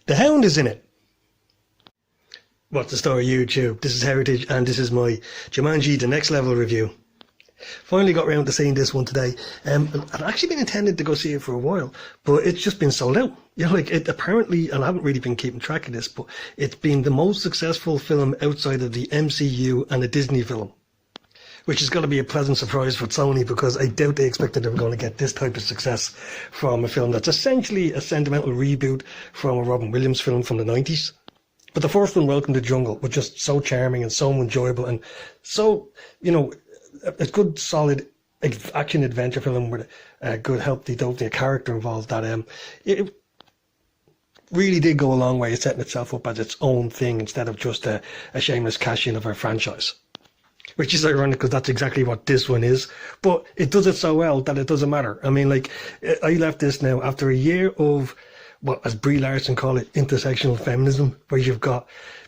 The Hound is in it. What's the story, YouTube? This is Heritage, and this is my Jumanji The Next Level review. Finally got around to seeing this one today. I'd actually been intending to go see it for a while, but it's just been sold out. You know, like it apparently, and I haven't really been keeping track of this, but it's been the most successful film outside of the MCU and a Disney film, which is going to be a pleasant surprise for Sony, because I doubt they expected they were going to get this type of success from a film that's essentially a sentimental reboot from a Robin Williams film from the 90s. But the first one, Welcome to the Jungle, was just so charming and so enjoyable and so, you know, a good solid action adventure film with a good healthy dosing of character involved that it really did go a long way of setting itself up as its own thing instead of just a shameless cash-in of a franchise. Which is ironic because that's exactly what this one is. But it does it so well that it doesn't matter. I mean, like, I left this now after a year of what, as Brie Larson call it, intersectional feminism, where you've got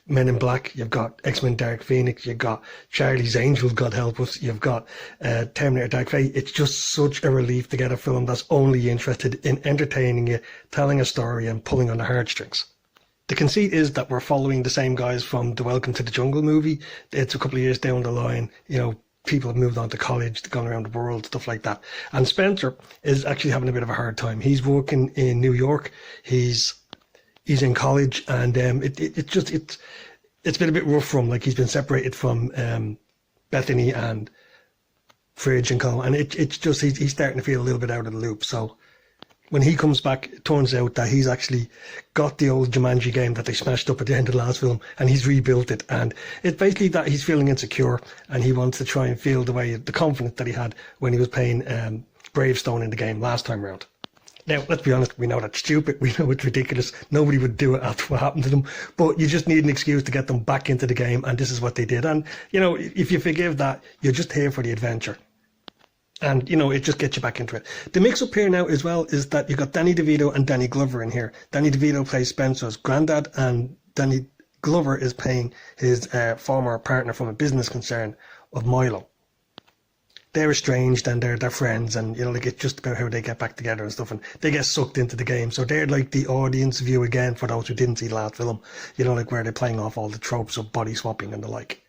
Men in Black, you've got X-Men Dark Phoenix, you've got Charlie's Angels, God help us, you've got Terminator Dark Fate. It's just such a relief to get a film that's only interested in entertaining you, telling a story and pulling on the heartstrings. The conceit is that we're following the same guys from the Welcome to the Jungle movie. It's a couple of years down the line, you know, people have moved on to college, they've gone around the world, stuff like that. And Spencer is actually having a bit of a hard time. He's working in New York. He's in college, and it's been a bit rough for him. Like, he's been separated from Bethany and Fridge and Colin, and it's just he's starting to feel a little bit out of the loop. So when he comes back, it turns out that he's actually got the old Jumanji game that they smashed up at the end of the last film, and he's rebuilt it. And it's basically that he's feeling insecure, and he wants to try and feel the confidence that he had when he was playing Bravestone in the game last time round. Now, let's be honest, we know that's stupid, we know it's ridiculous, nobody would do it after what happened to them, but you just need an excuse to get them back into the game, and this is what they did. And, you know, if you forgive that, you're just here for the adventure. And, you know, it just gets you back into it. The mix-up here now as well is that you've got Danny DeVito and Danny Glover in here. Danny DeVito plays Spencer's granddad, and Danny Glover is playing his former partner from a business concern of Milo. They're estranged and they're friends, and, you know, like, it's just about how they get back together and stuff, and they get sucked into the game. So they're like the audience view again for those who didn't see the last film, you know, like where they're playing off all the tropes of body swapping and the like.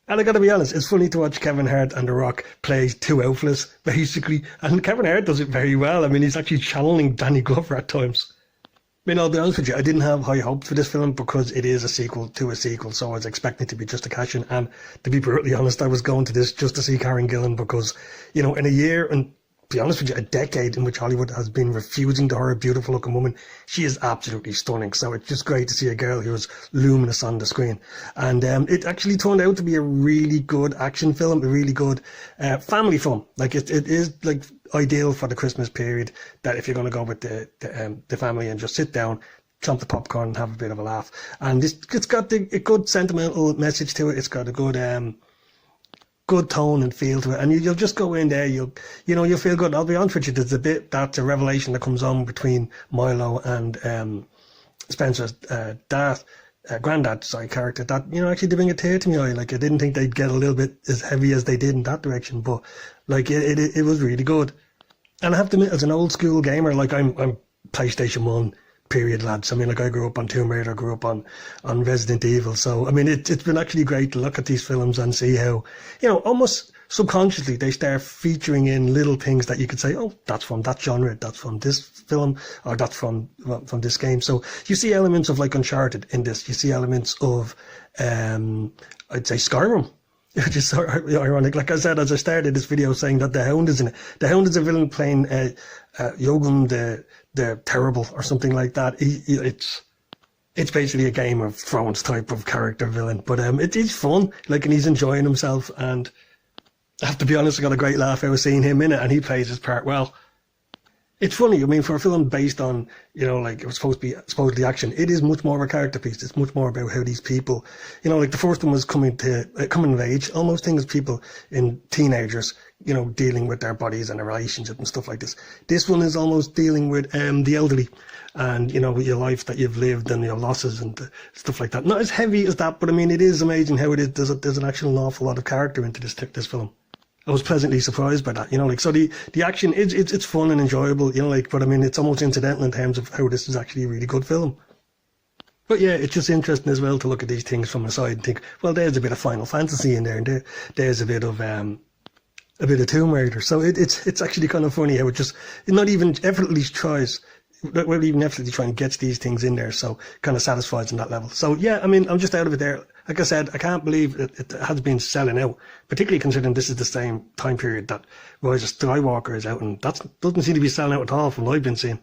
And I gotta be honest, it's funny to watch Kevin Hart and The Rock play two outfits, basically, and Kevin Hart does it very well. I mean, he's actually channeling Danny Glover at times. I mean, I'll be honest with you, I didn't have high hopes for this film because it is a sequel to a sequel, so I was expecting it to be just a cash-in. And to be brutally honest, I was going to this just to see Karen Gillan because, you know, in a year, and to be honest with you, a decade in which Hollywood has been refusing to her a beautiful-looking woman, she is absolutely stunning. So it's just great to see a girl who is luminous on the screen. And it actually turned out to be a really good action film, a really good family film. Like, it is, like, ideal for the Christmas period, that if you're going to go with the family and just sit down, chomp the popcorn and have a bit of a laugh. And it's got a good sentimental message to it. It's got a good tone and feel to it, and you'll just go in there, you'll feel good. I'll be honest with you, there's a bit that's a revelation that comes on between Milo and Spencer's granddad character that, you know, actually did bring a tear to my eye. Like, I didn't think they'd get a little bit as heavy as they did in that direction, but like it was really good. And I have to admit, as an old school gamer, like, I'm PlayStation 1 period lads. I mean, like, I grew up on Tomb Raider, grew up on Resident Evil, so I mean, it's been actually great to look at these films and see how, you know, almost subconsciously they start featuring in little things that you could say, oh, that's from that genre, that's from this film, or that's from this game. So you see elements of, like, Uncharted in this, you see elements of I'd say Skyrim, which is sort of ironic. Like I said, as I started this video saying that the Hound is in it. The Hound is a villain playing Yogum the Terrible or something like that. It's basically a Game of Thrones type of character villain, but it is fun. Like, and he's enjoying himself. And I have to be honest, I got a great laugh out of seeing him in it, and he plays his part well. It's funny, I mean, for a film based on, you know, like, it was supposed to be supposedly action, it is much more of a character piece. It's much more about how these people, you know, like, the first one was coming of age, almost things people in teenagers, you know, dealing with their bodies and their relationship and stuff like this. This one is almost dealing with the elderly and, you know, with your life that you've lived and your losses and stuff like that. Not as heavy as that, but I mean, it is amazing how it is. There's an actual awful lot of character into this film. I was pleasantly surprised by that, like, so the action is, it's fun and enjoyable, like, but I mean, it's almost incidental in terms of how this is actually a really good film. But yeah, it's just interesting as well to look at these things from the side and think, well, there's a bit of Final Fantasy in there, and there's a bit of Tomb Raider. So it's actually kind of funny how it not even effortlessly tries, well, even effortlessly trying to get these things in there, so kind of satisfies on that level. So yeah, I mean, I'm just out of it there. Like I said, I can't believe it has been selling out, particularly considering this is the same time period that Rise of Skywalker is out, and that doesn't seem to be selling out at all from what I've been seeing.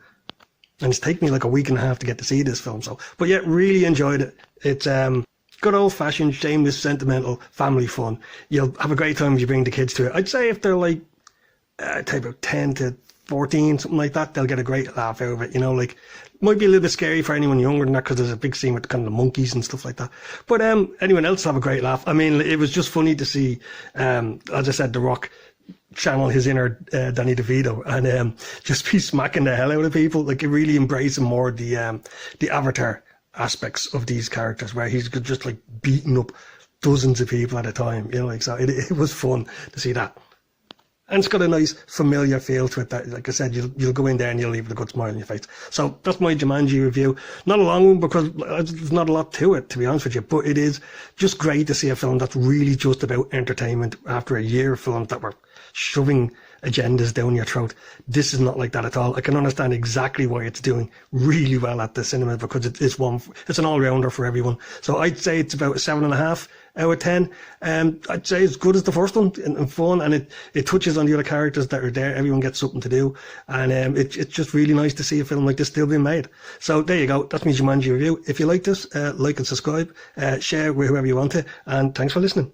And it's taken me like a week and a half to get to see this film. So, but yeah, really enjoyed it. It's good old-fashioned, shameless, sentimental family fun. You'll have a great time if you bring the kids to it. I'd say if they're like type of 10 to 14, something like that, they'll get a great laugh out of it. Like, might be a little bit scary for anyone younger than that because there's a big scene with kind of the monkeys and stuff like that. But anyone else have a great laugh. I mean, it was just funny to see, as I said, The Rock channel his inner Danny DeVito and just be smacking the hell out of people, like really embracing more the Avatar aspects of these characters, where he's just like beating up dozens of people at a time, like, so it was fun to see that. And it's got a nice familiar feel to it that, like I said, you'll go in there and you'll leave with a good smile on your face. So that's my Jumanji review. Not a long one because there's not a lot to it, to be honest with you, but it is just great to see a film that's really just about entertainment after a year of films that were shoving agendas down your throat. This is not like that at all. I can understand exactly why it's doing really well at the cinema, because it's an all-rounder for everyone. So I'd say it's about a 7.5 out of 10. I'd say as good as the first one and fun, and it touches on the other characters that are there. Everyone gets something to do, and it's just really nice to see a film like this still being made. So there you go. That's my Jumanji review. If you like this, like and subscribe, share with whoever you want to, and thanks for listening.